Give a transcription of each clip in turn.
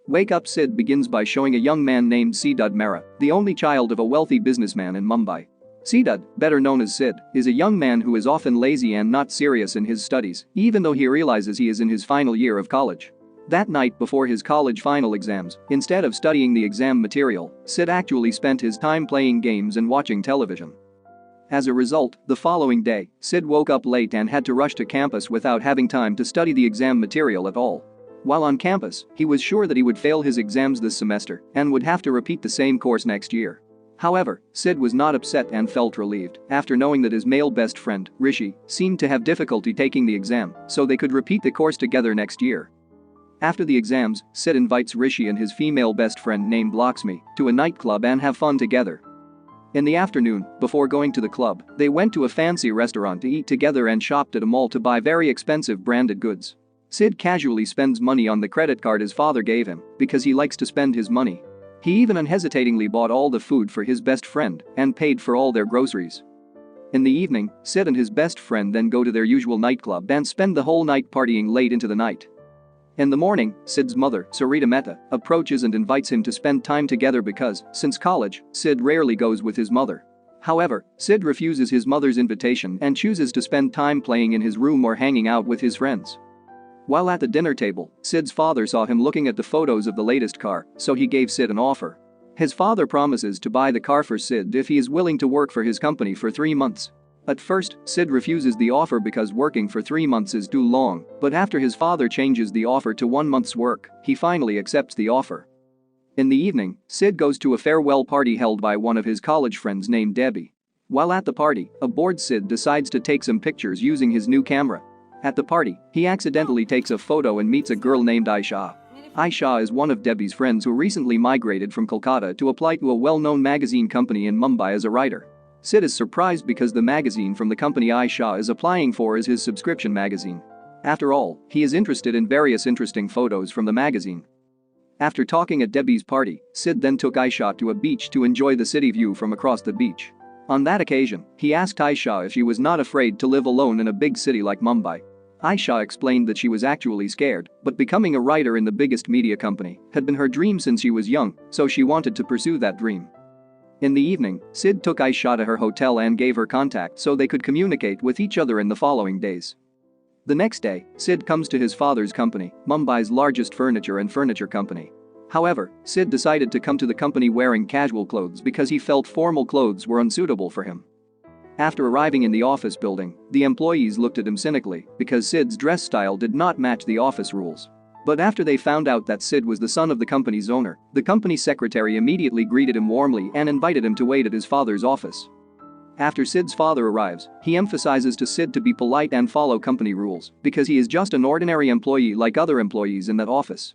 Wake Up Sid begins by showing a young man named Sidud Mehra, the only child of a wealthy businessman in Mumbai. Sidud, better known as Sid, is a young man who is often lazy and not serious in his studies, even though he realizes he is in his final year of college. That night before his college final exams, instead of studying the exam material, Sid actually spent his time playing games and watching television. As a result, the following day, Sid woke up late and had to rush to campus without having time to study the exam material at all. While on campus, he was sure that he would fail his exams this semester and would have to repeat the same course next year. However, Sid was not upset and felt relieved after knowing that his male best friend, Rishi, seemed to have difficulty taking the exam, so they could repeat the course together next year. After the exams, Sid invites Rishi and his female best friend named Lakshmi to a nightclub and have fun together. In the afternoon, before going to the club, they went to a fancy restaurant to eat together and shopped at a mall to buy very expensive branded goods. Sid casually spends money on the credit card his father gave him because he likes to spend his money. He even unhesitatingly bought all the food for his best friend and paid for all their groceries. In the evening, Sid and his best friend then go to their usual nightclub and spend the whole night partying late into the night. In the morning, Sid's mother, Sarita Mehta, approaches and invites him to spend time together because, since college, Sid rarely goes with his mother. However, Sid refuses his mother's invitation and chooses to spend time playing in his room or hanging out with his friends. While at the dinner table, Sid's father saw him looking at the photos of the latest car, so he gave Sid an offer. His father promises to buy the car for Sid if he is willing to work for his company for 3 months. At first, Sid refuses the offer because working for 3 months is too long, but after his father changes the offer to 1 month's work, he finally accepts the offer. In the evening, Sid goes to a farewell party held by one of his college friends named Debbie. While at the party, a bored Sid decides to take some pictures using his new camera. At the party, he accidentally takes a photo and meets a girl named Aisha. Aisha is one of Debbie's friends who recently migrated from Kolkata to apply to a well-known magazine company in Mumbai as a writer. Sid is surprised because the magazine from the company Aisha is applying for is his subscription magazine. After all, he is interested in various interesting photos from the magazine. After talking at Debbie's party, Sid then took Aisha to a beach to enjoy the city view from across the beach. On that occasion, he asked Aisha if she was not afraid to live alone in a big city like Mumbai. Aisha explained that she was actually scared, but becoming a writer in the biggest media company had been her dream since she was young, so she wanted to pursue that dream. In the evening, Sid took Aisha to her hotel and gave her contact so they could communicate with each other in the following days. The next day, Sid comes to his father's company, Mumbai's largest furniture company. However, Sid decided to come to the company wearing casual clothes because he felt formal clothes were unsuitable for him. After arriving in the office building, the employees looked at him cynically because Sid's dress style did not match the office rules. But after they found out that Sid was the son of the company's owner, the company secretary immediately greeted him warmly and invited him to wait at his father's office. After Sid's father arrives, he emphasizes to Sid to be polite and follow company rules because he is just an ordinary employee like other employees in that office.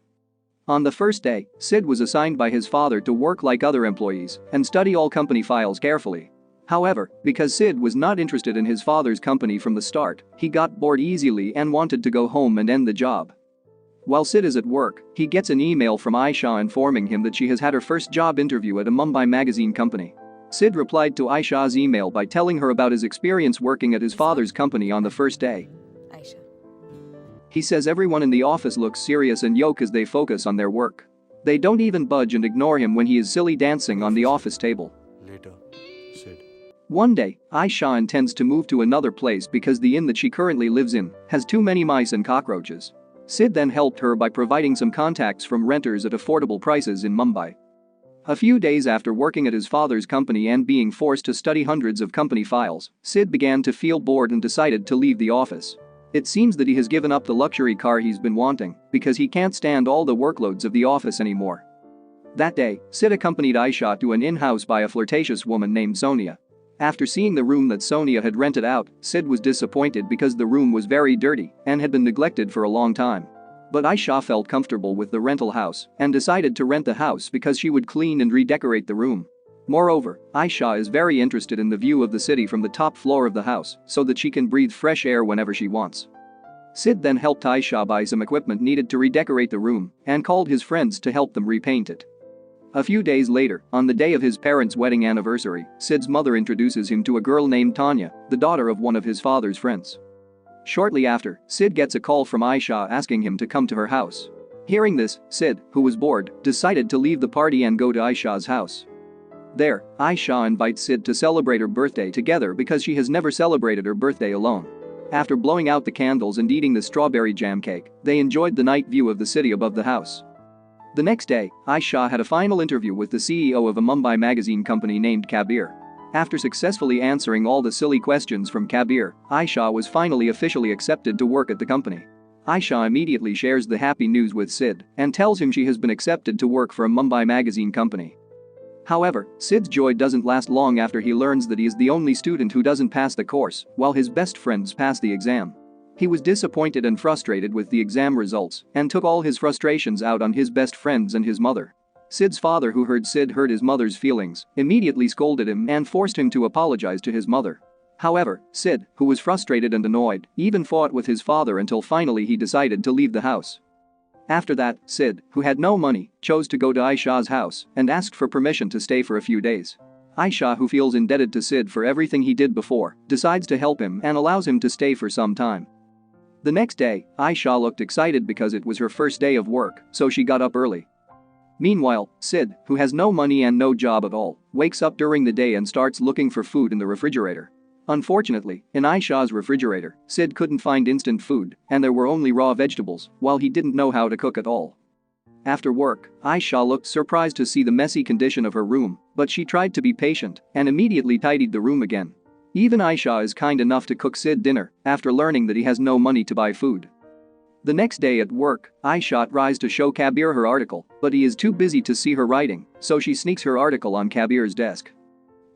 On the first day, Sid was assigned by his father to work like other employees and study all company files carefully. However, because Sid was not interested in his father's company from the start, he got bored easily and wanted to go home and end the job. While Sid is at work, he gets an email from Aisha informing him that she has had her first job interview at a Mumbai magazine company. Sid replied to Aisha's email by telling her about his experience working at his father's company on the first day. Aisha. He says everyone in the office looks serious and yoke as they focus on their work. They don't even budge and ignore him when he is silly dancing on the office table. Later, Sid. One day, Aisha intends to move to another place because the inn that she currently lives in has too many mice and cockroaches. Sid then helped her by providing some contacts from renters at affordable prices in Mumbai. A few days after working at his father's company and being forced to study hundreds of company files, Sid began to feel bored and decided to leave the office. It seems that he has given up the luxury car he's been wanting because he can't stand all the workloads of the office anymore. That day, Sid accompanied Aisha to an in-house by a flirtatious woman named Sonia. After seeing the room that Sonia had rented out, Sid was disappointed because the room was very dirty and had been neglected for a long time. But Aisha felt comfortable with the rental house and decided to rent the house because she would clean and redecorate the room. Moreover, Aisha is very interested in the view of the city from the top floor of the house so that she can breathe fresh air whenever she wants. Sid then helped Aisha buy some equipment needed to redecorate the room and called his friends to help them repaint it. A few days later, on the day of his parents' wedding anniversary, Sid's mother introduces him to a girl named Tanya, the daughter of one of his father's friends. Shortly after, Sid gets a call from Aisha asking him to come to her house. Hearing this, Sid, who was bored, decided to leave the party and go to Aisha's house. There, Aisha invites Sid to celebrate her birthday together because she has never celebrated her birthday alone. After blowing out the candles and eating the strawberry jam cake, they enjoyed the night view of the city above the house. The next day, Aisha had a final interview with the CEO of a Mumbai magazine company named Kabir. After successfully answering all the silly questions from Kabir, Aisha was finally officially accepted to work at the company. Aisha immediately shares the happy news with Sid and tells him she has been accepted to work for a Mumbai magazine company. However, Sid's joy doesn't last long after he learns that he is the only student who doesn't pass the course, while his best friends pass the exam. He was disappointed and frustrated with the exam results and took all his frustrations out on his best friends and his mother. Sid's father, who heard Sid hurt his mother's feelings, immediately scolded him and forced him to apologize to his mother. However, Sid, who was frustrated and annoyed, even fought with his father until finally he decided to leave the house. After that, Sid, who had no money, chose to go to Aisha's house and asked for permission to stay for a few days. Aisha, who feels indebted to Sid for everything he did before, decides to help him and allows him to stay for some time. The next day, Aisha looked excited because it was her first day of work, so she got up early. Meanwhile, Sid, who has no money and no job at all, wakes up during the day and starts looking for food in the refrigerator. Unfortunately, in Aisha's refrigerator, Sid couldn't find instant food and there were only raw vegetables, while he didn't know how to cook at all. After work, Aisha looked surprised to see the messy condition of her room, but she tried to be patient and immediately tidied the room again. Even Aisha is kind enough to cook Sid dinner after learning that he has no money to buy food. The next day at work, Aisha tries to show Kabir her article, but he is too busy to see her writing, so she sneaks her article on Kabir's desk.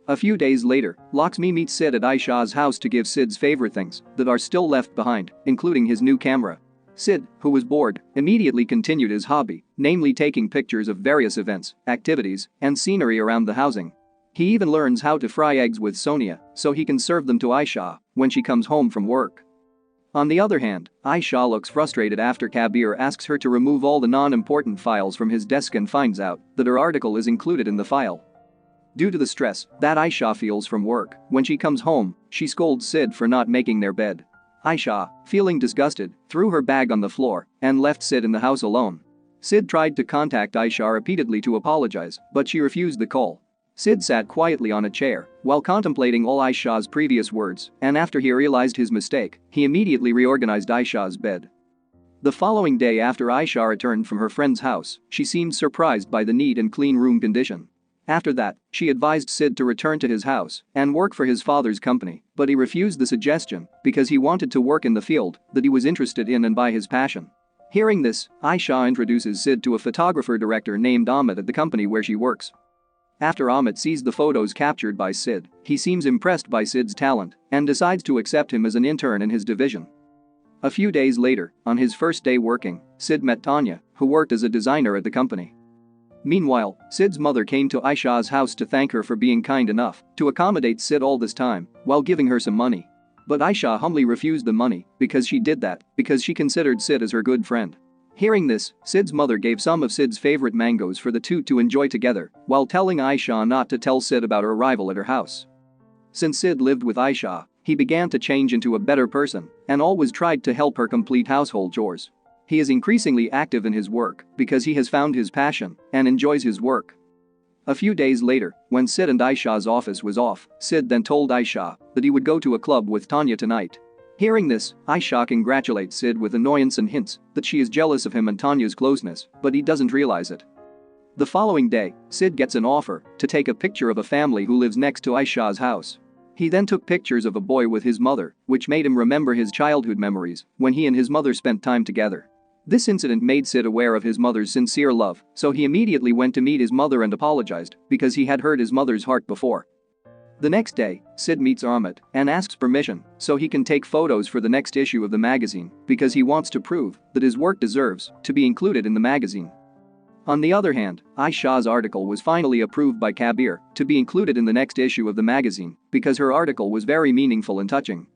A few days later, Lakshmi meets Sid at Aisha's house to give Sid's favorite things that are still left behind, including his new camera. Sid, who was bored, immediately continued his hobby, namely taking pictures of various events, activities, and scenery around the housing. He even learns how to fry eggs with Sonia so he can serve them to Aisha when she comes home from work. On the other hand, Aisha looks frustrated after Kabir asks her to remove all the non-important files from his desk and finds out that her article is included in the file. Due to the stress that Aisha feels from work, when she comes home, she scolds Sid for not making their bed. Aisha, feeling disgusted, threw her bag on the floor and left Sid in the house alone. Sid tried to contact Aisha repeatedly to apologize, but she refused the call. Sid sat quietly on a chair while contemplating all Aisha's previous words, and after he realized his mistake, he immediately reorganized Aisha's bed. The following day, after Aisha returned from her friend's house, she seemed surprised by the neat and clean room condition. After that, she advised Sid to return to his house and work for his father's company, but he refused the suggestion because he wanted to work in the field that he was interested in and by his passion. Hearing this, Aisha introduces Sid to a photographer-director named Amit at the company where she works. After Amit sees the photos captured by Sid, he seems impressed by Sid's talent and decides to accept him as an intern in his division. A few days later, on his first day working, Sid met Tanya, who worked as a designer at the company. Meanwhile, Sid's mother came to Aisha's house to thank her for being kind enough to accommodate Sid all this time while giving her some money. But Aisha humbly refused the money because she did that because she considered Sid as her good friend. Hearing this, Sid's mother gave some of Sid's favorite mangoes for the two to enjoy together while telling Aisha not to tell Sid about her arrival at her house. Since Sid lived with Aisha, he began to change into a better person and always tried to help her complete household chores. He is increasingly active in his work because he has found his passion and enjoys his work. A few days later, when Sid and Aisha's office was off, Sid then told Aisha that he would go to a club with Tanya tonight. Hearing this, Aisha congratulates Sid with annoyance and hints that she is jealous of him and Tanya's closeness, but he doesn't realize it. The following day, Sid gets an offer to take a picture of a family who lives next to Aisha's house. He then took pictures of a boy with his mother, which made him remember his childhood memories when he and his mother spent time together. This incident made Sid aware of his mother's sincere love, so he immediately went to meet his mother and apologized because he had hurt his mother's heart before. The next day, Sid meets Amit and asks permission so he can take photos for the next issue of the magazine because he wants to prove that his work deserves to be included in the magazine. On the other hand, Aisha's article was finally approved by Kabir to be included in the next issue of the magazine because her article was very meaningful and touching.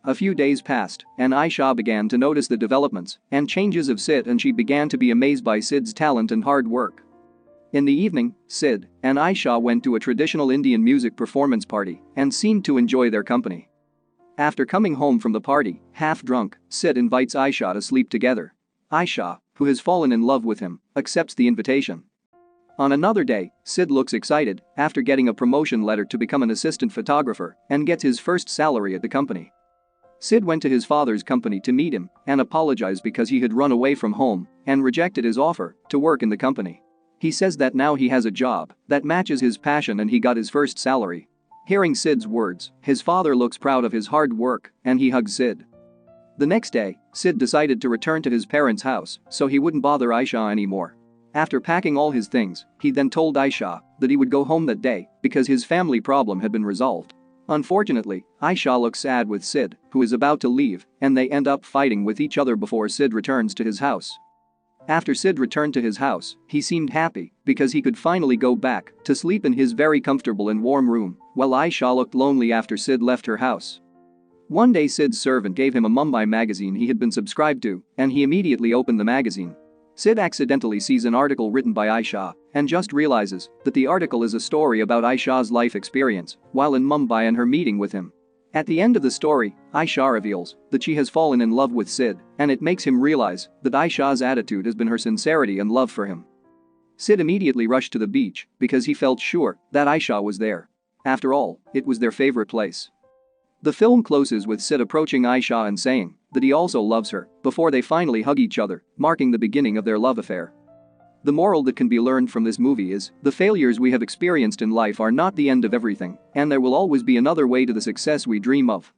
A few days passed, and Aisha began to notice the developments and changes of Sid, and she began to be amazed by Sid's talent and hard work. In the evening, Sid and Aisha went to a traditional Indian music performance party and seemed to enjoy their company. After coming home from the party, half drunk, Sid invites Aisha to sleep together. Aisha, who has fallen in love with him, accepts the invitation. On another day, Sid looks excited after getting a promotion letter to become an assistant photographer and gets his first salary at the company. Sid went to his father's company to meet him and apologize because he had run away from home and rejected his offer to work in the company. He says that now he has a job that matches his passion and he got his first salary. Hearing Sid's words, his father looks proud of his hard work and he hugs Sid. The next day, Sid decided to return to his parents' house so he wouldn't bother Aisha anymore. After packing all his things, he then told Aisha that he would go home that day because his family problem had been resolved. Unfortunately, Aisha looks sad with Sid, who is about to leave, and they end up fighting with each other before Sid returns to his house. After Sid returned to his house, he seemed happy because he could finally go back to sleep in his very comfortable and warm room, while Aisha looked lonely after Sid left her house. One day Sid's servant gave him a Mumbai magazine he had been subscribed to, and he immediately opened the magazine. Sid accidentally sees an article written by Aisha and just realizes that the article is a story about Aisha's life experience while in Mumbai and her meeting with him. At the end of the story, Aisha reveals that she has fallen in love with Sid, and it makes him realize that Aisha's attitude has been her sincerity and love for him. Sid immediately rushed to the beach because he felt sure that Aisha was there. After all, it was their favorite place. The film closes with Sid approaching Aisha and saying that he also loves her before they finally hug each other, marking the beginning of their love affair. The moral that can be learned from this movie is the failures we have experienced in life are not the end of everything, and there will always be another way to the success we dream of.